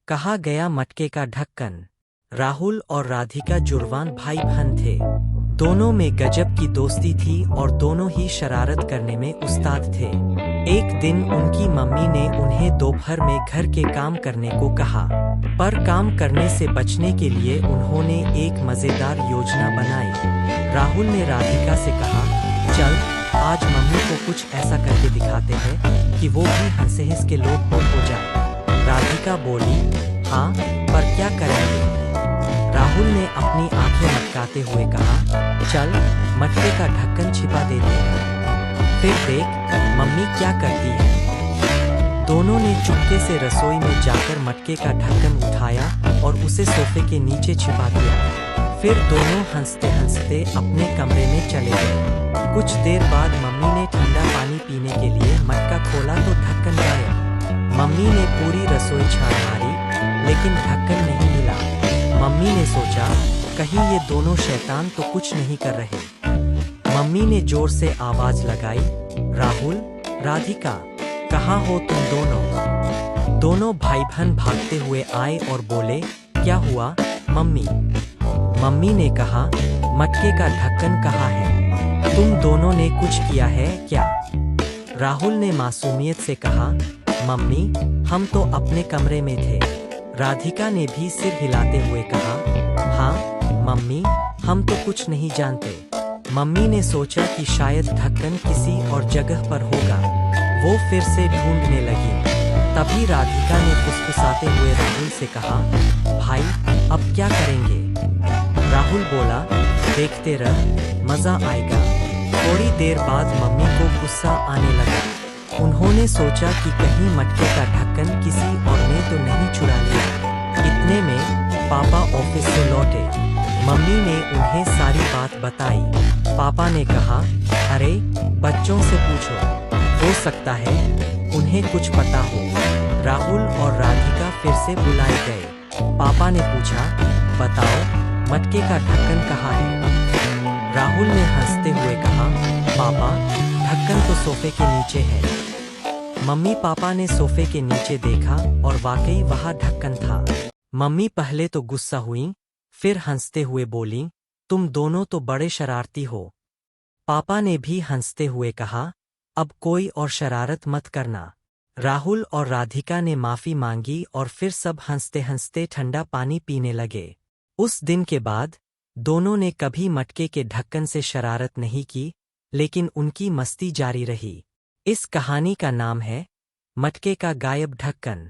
कहा गया मटके का ढक्कन। राहुल और राधिका जुड़वान भाई बहन थे। दोनों में गजब की दोस्ती थी और दोनों ही शरारत करने में उस्ताद थे। एक दिन उनकी मम्मी ने उन्हें दोपहर में घर के काम करने को कहा, पर काम करने से बचने के लिए उन्होंने एक मजेदार योजना बनाई। राहुल ने राधिका से कहा, चल आज मम्मी को कुछ ऐसा करके दिखाते हैं कि वो भी हंसे हंस के लोटपोट हो जाए। राधिका बोली, हाँ, पर क्या करेंगे? राहुल ने अपनी आंखें मटकाते हुए कहा, चल मटके का ढक्कन छिपा देते हैं, फिर देख मम्मी क्या करती है। दोनों ने चुपके से रसोई में जाकर मटके का ढक्कन उठाया और उसे सोफे के नीचे छिपा दिया। फिर दोनों हंसते हंसते अपने कमरे में चले गए। कुछ देर बाद मम्मी ने ठंडा पानी पीने के लिए मटका खोला तो ढक्कन गायब। मम्मी ने पूरी रसोई छान मारी, लेकिन ढक्कन नहीं मिला। मम्मी ने सोचा, कहीं ये दोनों शैतान तो कुछ नहीं कर रहे। मम्मी ने जोर से आवाज लगाई, राहुल, राधिका, कहाँ हो तुम दोनों? दोनों भाई बहन भागते हुए आए और बोले, क्या हुआ मम्मी? मम्मी ने कहा, मटके का ढक्कन कहाँ है? तुम दोनों ने कुछ किया है क्या? राहुल ने मासूमियत से कहा, मम्मी, हम तो अपने कमरे में थे। राधिका ने भी सिर हिलाते हुए कहा, हाँ मम्मी, हम तो कुछ नहीं जानते। मम्मी ने सोचा कि शायद ढक्कन किसी और जगह पर होगा। वो फिर से ढूंढने लगी। तभी राधिका ने फुसफुसाते हुए राहुल से कहा, भाई अब क्या करेंगे? राहुल बोला, देखते रह, मजा आएगा। थोड़ी देर बाद मम्मी को गुस्सा आने लगा। उन्होंने सोचा कि कहीं मटके का ढक्कन किसी और ने तो नहीं चुरा लिया। इतने में पापा ऑफिस से लौटे। मम्मी ने उन्हें सारी बात बताई। पापा ने कहा, अरे बच्चों से पूछो, हो सकता है उन्हें कुछ पता हो। राहुल और राधिका फिर से बुलाए गए। पापा ने पूछा, बताओ मटके का ढक्कन कहाँ है? राहुल ने हंसते हुए कहा, पापा ढक्कन तो सोफे के नीचे है। मम्मी पापा ने सोफे के नीचे देखा और वाकई वहाँ ढक्कन था। मम्मी पहले तो गुस्सा हुई, फिर हंसते हुए बोली, तुम दोनों तो बड़े शरारती हो। पापा ने भी हंसते हुए कहा, अब कोई और शरारत मत करना। राहुल और राधिका ने माफी मांगी और फिर सब हंसते हंसते ठंडा पानी पीने लगे। उस दिन के बाद दोनों ने कभी मटके के ढक्कन से शरारत नहीं की, लेकिन उनकी मस्ती जारी रही। इस कहानी का नाम है मटके का गायब ढक्कन।